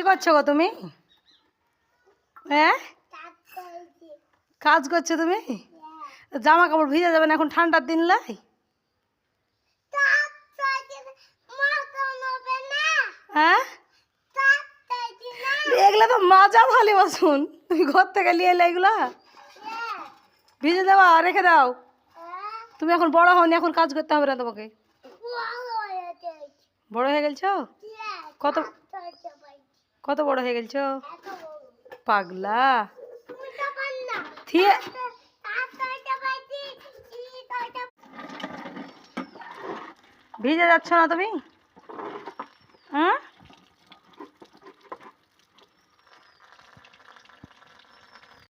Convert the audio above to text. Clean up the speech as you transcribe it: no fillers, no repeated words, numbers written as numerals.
কি করছো গো তুমি? হ্যাঁ, কাজ করছো তুমি? জামা কাপড় ভিজে যাবে না এখন ঠান্ডার দিন লাই। হ্যাঁ, এগুলা তো মাজা ভালো বাসন, তুমি ঘর থেকে নিয়ে এলে এগুলা ভিজে যাওয়া রেখে দাও। তুমি এখন বড় হওনি, এখন কাজ করতে হবে না তোমাকে। বড় হয়ে গেছো? কত কত বড় হয়ে গেছো পাগলা? থিয়ে ভিজে যাচ্ছ না তুমি? হুম।